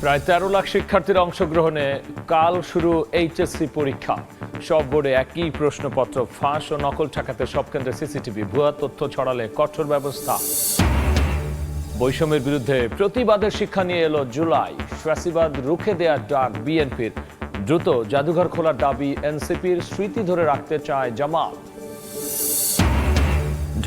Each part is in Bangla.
প্রায় 13 লাখ শিক্ষার্থীর অংশগ্রহণে কাল শুরু এইচএসসি পরীক্ষা। সব বোর্ডে একই প্রশ্নপত্র, ফাঁস ও নকল ঠেকাতে সব কেন্দ্রে সিসিটিভি, ভুয়া তথ্য ছড়ালে কঠোর ব্যবস্থা। বৈষম্যের বিরুদ্ধে প্রতিবাদের শিক্ষা নিয়ে এলো জুলাই। ফ্যাসিবাদ রুখে দেওয়ার ডাক বিএনপির। দ্রুত জাদুঘর খোলার দাবি এনসিপির। স্মৃতি ধরে রাখতে চায় জামাত।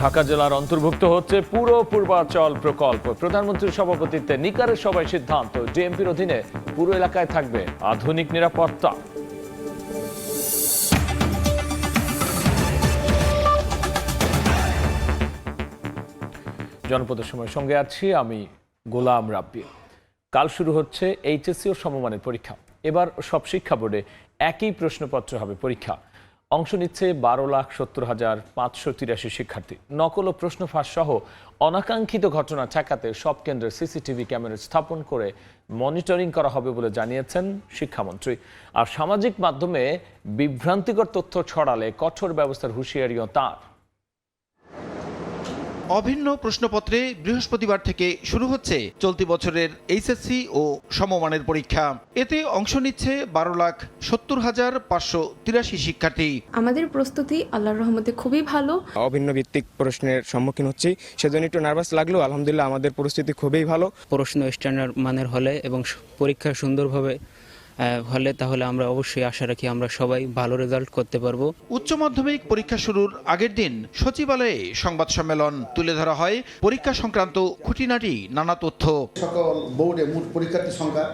ঢাকা জেলার অন্তর্ভুক্ত হচ্ছে পুরো পূর্বাঞ্চল প্রকল্প। প্রধানমন্ত্রীর সভাপতিত্বে নিকারের সভায় সিদ্ধান্ত, ডিএমপির অধীনে পুরো এলাকায় থাকবে আধুনিক নিরাপত্তা। জনপদের সময় সঙ্গে আছি আমি গোলাম রাব্বি। কাল শুরু হচ্ছে এইচএসসি ও সমমানের পরীক্ষা। এবার সব শিক্ষা বোর্ডে একই প্রশ্নপত্র হবে পরীক্ষা। অংশ নিচ্ছে 12,70,583 শিক্ষার্থী। নকল ও প্রশ্ন ফাঁস সহ অনাকাঙ্ক্ষিত ঘটনা ঠেকাতে সব কেন্দ্রে সিসিটিভি ক্যামেরা স্থাপন করে মনিটরিং করা হবে বলে জানিয়েছেন শিক্ষামন্ত্রী। আর সামাজিক মাধ্যমে বিভ্রান্তিকর তথ্য ছড়ালে কঠোর ব্যবস্থার হুঁশিয়ারিও তাঁর। অভিন্ন প্রশ্নপত্রে বৃহস্পতিবার থেকে শুরু হচ্ছে চলতি বছরের এইচএসসি ও সমমানের পরীক্ষা। এতে অংশ নিচ্ছে 12,70,583 শিক্ষার্থী। আমাদের প্রস্তুতি আল্লাহর রহমতে খুবই ভালো। অভিন্ন ভিত্তিক প্রশ্নের সম্মুখীন হচ্ছি, সেজন্য একটু নার্ভাস লাগলেও আলহামদুলিল্লাহ আমাদের পরিস্থিতি খুবই ভালো। প্রশ্ন স্ট্যান্ডার্ড মানের হলে এবং পরীক্ষা সুন্দরভাবে হলে তাহলে আমরা অবশ্যই আশা রাখি আমরা সবাই ভালো রেজাল্ট করতে পারবো। উচ্চ মাধ্যমিক পরীক্ষা শুরুর আগের দিন সচিবালয়ে সংবাদ সম্মেলন তুলে ধরা হয় পরীক্ষা সংক্রান্ত খুঁটিনাটি নানা তথ্য। সকল বোর্ডে মোট পরীক্ষার্থীর সংখ্যা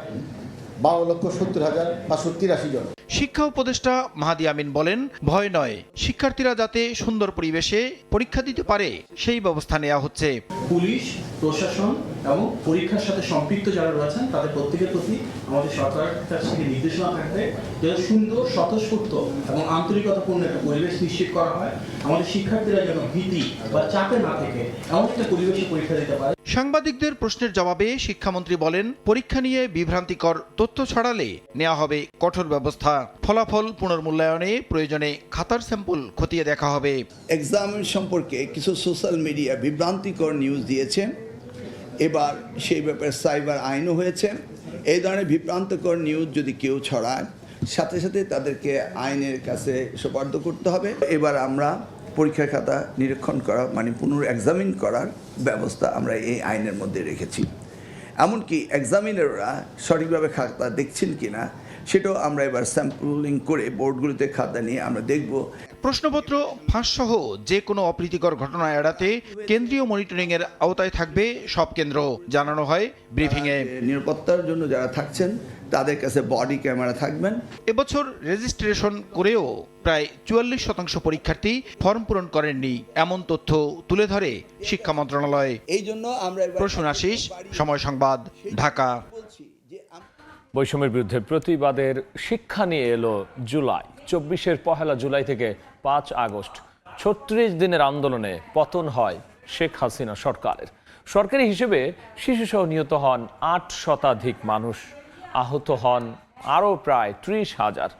12,70,583 জন। শিক্ষা উপদেষ্টা মাহাদি আমিন বলেন, ভয় নয়, শিক্ষার্থীরা যাতে সুন্দর পরিবেশে পরীক্ষা দিতে পারে সেই ব্যবস্থা নেওয়া হচ্ছে। পুলিশ, প্রশাসন এবং পরীক্ষার সাথে সম্পৃক্ত যারা রয়েছেন তাদের প্রত্যেকের প্রতি আমাদের সরকারের কাছ থেকে নির্দেশনা থাকবে যেন সুন্দর, স্বতঃস্ফূর্ত এবং আন্তরিকতাপূর্ণ একটা পরিবেশ নিশ্চিত করা হয়। আমাদের শিক্ষার্থীরা যেন ভীতি বা চাপে না থেকে এমন একটা পরিবেশে পরীক্ষা দিতে পারে। সাংবাদিকদের প্রশ্নের জবাবে শিক্ষামন্ত্রী বলেন, পরীক্ষা নিয়ে বিভ্রান্তিকর তথ্য ছড়ালে নেওয়া হবে কঠোর ব্যবস্থা। ফলাফল পুনর্মূল্যায়নে প্রয়োজনে খাতার স্যাম্পল খতিয়ে দেখা হবে। এক্সাম সম্পর্কে কিছু সোশ্যাল মিডিয়া বিভ্রান্তিকর নিউজ দিয়েছে। এবার সেই ব্যাপারে সাইবার আইনও হয়েছে। এই ধরনের বিভ্রান্তিকর নিউজ যদি কেউ ছড়ায়, সাথে সাথে তাদেরকে আইনের কাছে সোপর্দ করতে হবে। এবার আমরা পরীক্ষার খাতা নিরীক্ষণ করা মানে পুনর্এক্সামিন করার ব্যবস্থা আমরা এই আইনের মধ্যে রেখেছি। এমনকি এক্সামিনাররা সঠিকভাবে খাতা দেখছেন কিনা সেটাও আমরা এবার স্যাম্পলিং করে বোর্ডগুলিতে খাতা নিয়ে আমরা দেখব। প্রশ্নপত্র ফাঁসসহ যে কোনো অপ্রীতিকর ঘটনা এড়াতে কেন্দ্রীয় মনিটরিং এর আওতায় থাকবে সব কেন্দ্র, জানানো হয় ব্রিফিংয়ে। নিরাপত্তার জন্য যারা থাকছেন তাদের কাছে বডি ক্যামেরা থাকবেন। এবছর রেজিস্ট্রেশন করেও প্রায় 44% পরীক্ষার্থী ফর্ম পূরণ করেননি, এমন তথ্য তুলে ধরে শিক্ষা মন্ত্রণালয়। এই জন্য আমরা প্রসূন আশিস, সময় সংবাদ, ঢাকা। বৈষম্যের বিরুদ্ধে প্রতিবাদের শিক্ষা নিয়ে এলো জুলাই। 24-এর 1 জুলাই থেকে 5 আগস্ট 36 দিনের আন্দোলনে পতন হয় শেখ হাসিনা সরকারের। সরকারি হিসেবে শিশুসহ নিহত হন 8 শতাধিক মানুষ, আহত হন আরও প্রায় 30,000,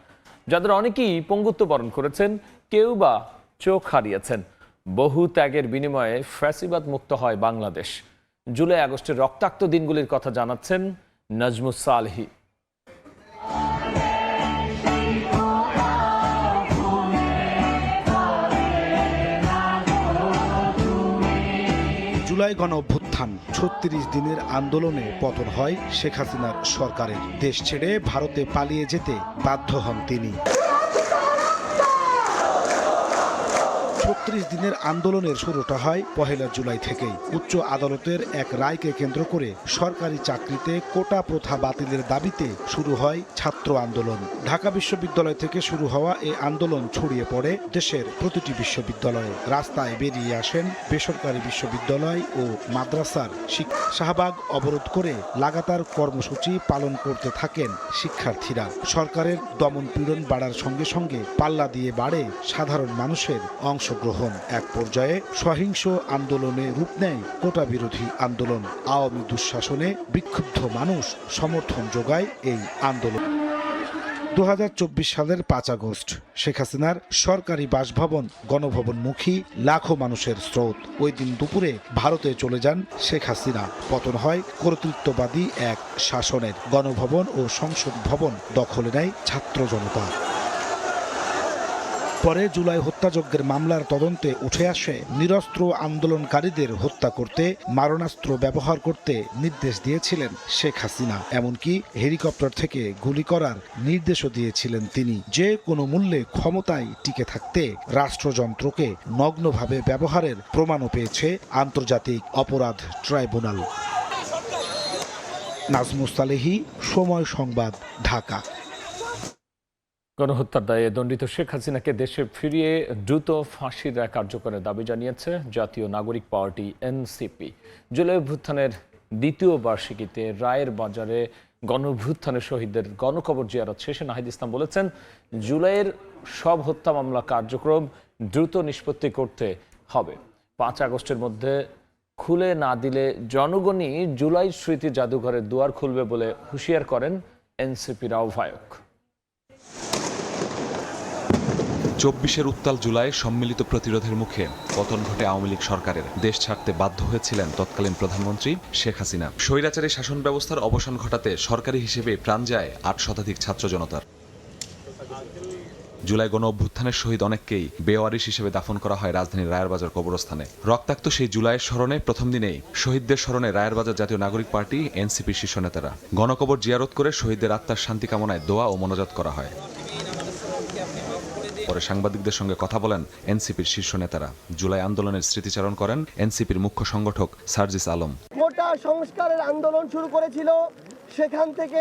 যাদের অনেকেই পঙ্গুত্ব বরণ করেছেন, কেউ বা চোখ হারিয়েছেন। বহু ত্যাগের বিনিময়ে ফ্যাসিবাদ মুক্ত হয় বাংলাদেশ। জুলাই আগস্টের রক্তাক্ত দিনগুলির কথা জানাচ্ছেন নাজমুস সালেহী। জুলাই গণ অভ্যুত্থান, 36 দিনের আন্দোলনে পতন হয় শেখ হাসিনার সরকারের। দেশ ছেড়ে ভারতে পালিয়ে যেতে বাধ্য হন তিনি। 36 দিনের আন্দোলনের শুরুটা হয় 1 জুলাই থেকেই। উচ্চ আদালতের এক রায়কে কেন্দ্র করে সরকারি চাকরিতে কোটা প্রথা বাতিলের দাবিতে শুরু হয় ছাত্র আন্দোলন। ঢাকা বিশ্ববিদ্যালয় থেকে শুরু হওয়া এই আন্দোলন ছড়িয়ে পড়ে দেশের প্রতিটি বিশ্ববিদ্যালয়ে। রাস্তায় বেরিয়ে আসেন বেসরকারি বিশ্ববিদ্যালয় ও মাদ্রাসার শাহবাগ অবরোধ করে লাগাতার কর্মসূচি পালন করতে থাকেন শিক্ষার্থীরা। সরকারের দমন পীড়ন বাড়ার সঙ্গে সঙ্গে পাল্লা দিয়ে বাড়ে সাধারণ মানুষের অংশগ্রহণ। এক পর্যায়ে সহিংস আন্দোলনে রূপ নেয় কোটা বিরোধী আন্দোলন। আওয়ামী দুঃশাসনে বিক্ষুব্ধ মানুষ সমর্থন যোগায় এই আন্দোলন। 2024 সালের 5 আগস্ট শেখ হাসিনার সরকারি বাসভবন গণভবনমুখী লাখো মানুষের স্রোত। ওই দিন দুপুরে ভারতে চলে যান শেখ হাসিনা। পতন হয় কর্তৃত্ববাদী এক শাসনের। গণভবন ও সংসদ ভবন দখলে নেয় ছাত্র জনতা। পরে জুলাই হত্যাযজ্ঞের মামলার তদন্তে উঠে আসে নিরস্ত্র আন্দোলনকারীদের হত্যা করতে মারণাস্ত্র ব্যবহার করতে নির্দেশ দিয়েছিলেন শেখ হাসিনা। এমনকি হেলিকপ্টার থেকে গুলি করার নির্দেশও দিয়েছিলেন তিনি। যে কোনো মূল্যে ক্ষমতায় টিকে থাকতে রাষ্ট্রযন্ত্রকে নগ্নভাবে ব্যবহারের প্রমাণও পেয়েছে আন্তর্জাতিক অপরাধ ট্রাইব্যুনাল। নাজমুস সালেহী, সময় সংবাদ, ঢাকা। গণহত্যার দায়ে দণ্ডিত শেখ হাসিনাকে দেশে ফিরিয়ে দ্রুত ফাঁসির রায় কার্যকরের দাবি জানিয়েছে জাতীয় নাগরিক পার্টি এনসিপি। জুলাই অভ্যুত্থানের দ্বিতীয় বার্ষিকীতে রায়ের বাজারে গণঅভ্যুত্থানের শহীদদের গণকবর জিয়ারত শেষে নাহিদ ইসলাম বলেছেন, জুলাইয়ের সব হত্যা মামলা কার্যক্রম দ্রুত নিষ্পত্তি করতে হবে। 5 আগস্টের মধ্যে খুলে না দিলে জনগণই জুলাই স্মৃতি জাদুঘরের দুয়ার খুলবে বলে হুঁশিয়ার করেন এনসিপির আহ্বায়ক। 24-এর উত্তাল জুলাই সম্মিলিত প্রতিরোধের মুখে পতন ঘটে আওয়ামী লীগ সরকারের। দেশ ছাড়তে বাধ্য হয়েছিলেন তৎকালীন প্রধানমন্ত্রী শেখ হাসিনা। স্বৈরাচারী শাসন ব্যবস্থার অবসান ঘটাতে সরকারি হিসেবে প্রাণ যায় 8 শতাধিক ছাত্র জনতার। জুলাই গণ অভ্যুত্থানের শহীদ অনেককেই বেওয়ারিশ হিসেবে দাফন করা হয় রাজধানীর রায়েরবাজার কবরস্থানে। রক্তাক্ত সেই জুলাইয়ের স্মরণে প্রথম দিনেই শহীদদের স্মরণে রায়েরবাজার জাতীয় নাগরিক পার্টি এনসিপির শীর্ষ নেতারা গণকবর জিয়ারত করে শহীদদের আত্মার শান্তি কামনায় দোয়া ও মোনাজাত করা হয়। পরে সাংবাদিকদের সঙ্গে কথা বলেন এনসিপির শীর্ষ নেতারা। জুলাই আন্দোলনের স্মৃতিচারণ করেন এনসিপির মুখ্য সংগঠক সার্জিস আলম। গোটা সংস্কারের আন্দোলন শুরু করেছিল, সেখান থেকে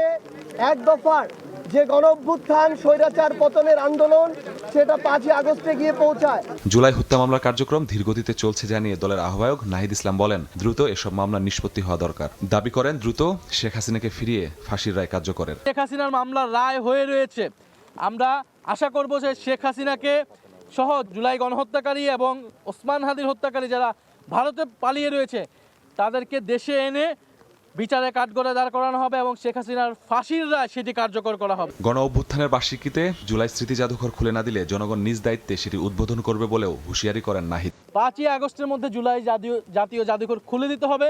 এক দফার যে গণঅভ্যুত্থান স্বৈরাচার পতনের আন্দোলন, সেটা 5 আগস্টে গিয়ে পৌঁছায়। জুলাই হত্যা মামলার কার্যক্রম ধীরগতিতে চলছে জানিয়ে দলের আহ্বায়ক নাহিদ ইসলাম বলেন, দ্রুত এসব মামলার নিষ্পত্তি হওয়া দরকার। দাবি করেন দ্রুত শেখ হাসিনাকে ফিরিয়ে ফাঁসির রায় কার্যকরের। শেখ হাসিনার মামলার রায় হয়ে রয়েছে। আমরা আশা করব যে শেখ হাসিনাকে সহ জুলাই গণহত্যাকারী এবং ওসমান হাদির হত্যাকারী যারা ভারতে পালিয়ে রয়েছে তাদেরকে দেশে এনে বিচারে কাঠগড়ায় দাঁড় করানো হবে এবং শেখ হাসিনার ফাঁসির রায় সেটি কার্যকর করা হবে। গণ অভ্যুত্থানের বার্ষিকীতে জুলাই স্মৃতি জাদুঘর খুলে না দিলে জনগণ নিজ দায়িত্বে সেটি উদ্বোধন করবে বলেও হুঁশিয়ারি করেন নাহিদ। 5 আগস্টের মধ্যে জুলাই জাতীয় জাদুঘর খুলে দিতে হবে,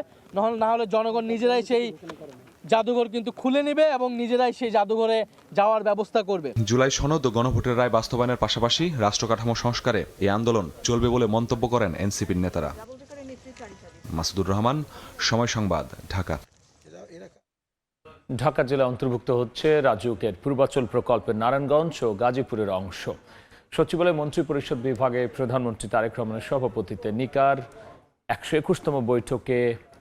না হলে জনগণ নিজেরাই সেই জাদুঘর কিন্তু খুলে নেবে এবং নিজেরাই সেই জাদুঘরে যাওয়ার ব্যবস্থা করবে। জুলাই সনদ ও গণভোটের রায় বাস্তবায়নের পাশাপাশি রাষ্ট্র কাঠামো সংস্কারে এই আন্দোলন চলবে বলে মন্তব্য করেন এনসিপির নেতারা। মাসুদুর রহমান, সময় সংবাদ, ঢাকা। ঢাকা জেলা অন্তর্ভুক্ত হচ্ছে রাজউকের পূর্বাচল প্রকল্পের নারায়ণগঞ্জ ও গাজীপুরের অংশ। সচিবালয় মন্ত্রিপরিষদ বিভাগে প্রধানমন্ত্রী তারেক রহমানের সভাপতিত্বে নিকার 121তম বৈঠকে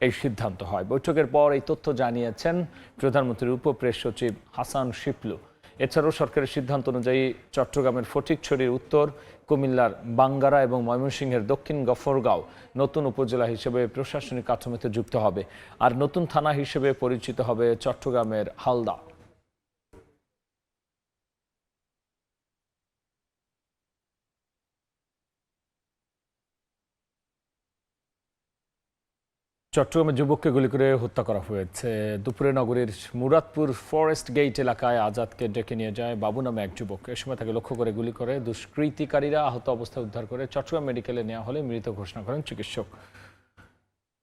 এই সিদ্ধান্ত হয়। বৈঠকের পর এই তথ্য জানিয়েছেন প্রধানমন্ত্রীর উপপ্রেস সচিব হাসান শিপলু। এছাড়াও সরকারের সিদ্ধান্ত অনুযায়ী চট্টগ্রামের ফটিকছড়ির উত্তর, কুমিল্লার বাঙ্গারা এবং ময়মনসিংহের দক্ষিণ গফরগাঁও নতুন উপজেলা হিসেবে প্রশাসনিক কাঠামোতে যুক্ত হবে। আর নতুন থানা হিসেবে পরিচিত হবে চট্টগ্রামের হালদা। চট্টগ্রামে যুবককে গুলি করে হত্যা করা হয়েছে। দুপুরে নগরীর মুরাদপুর ফরেস্ট গেট এলাকায় আজাদকে ডেকে নিয়ে যায় বাবু নামে এক যুবক। এ সময় তাকে লক্ষ্য করে গুলি করে দুষ্কৃতিকারীরা আহত অবস্থায় উদ্ধার করে চট্টগ্রাম মেডিকেলে নেওয়া হলে মৃত ঘোষণা করেন চিকিৎসক।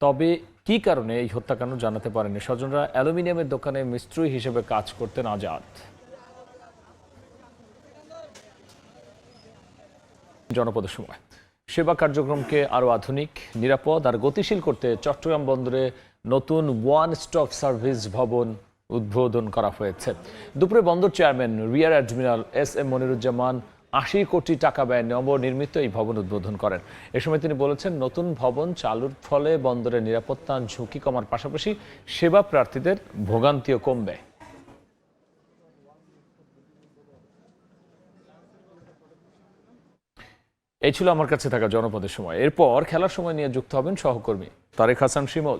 তবে কী কারণে এই হত্যাকাণ্ড জানাতে পারেনি স্বজনরা। অ্যালুমিনিয়ামের দোকানে মিস্ত্রি হিসেবে কাজ করতেন আজাদ। জনপদের সময় সেবা কার্যক্রমকে আরও আধুনিক, নিরাপদ আর গতিশীল করতে চট্টগ্রাম বন্দরে নতুন ওয়ান স্টপ সার্ভিস ভবন উদ্বোধন করা হয়েছে। দুপুরে বন্দর chairman rear admiral SM. Moniruzzaman 80 কোটি টাকা ব্যয়ে নবনির্মিত এই ভবন উদ্বোধন করেন। এ সময় তিনি বলেছেন, নতুন ভবন চালুর ফলে বন্দরের নিরাপত্তা ঝুঁকি কমার পাশাপাশি সেবা প্রার্থীদের ভোগান্তিও কমবে। এই ছিল আমার কাছে থাকা জনপদের সময়। এরপর খেলার সময় নিয়ে যুক্ত হবেন সহকর্মী তারেক হাসান শিমুল।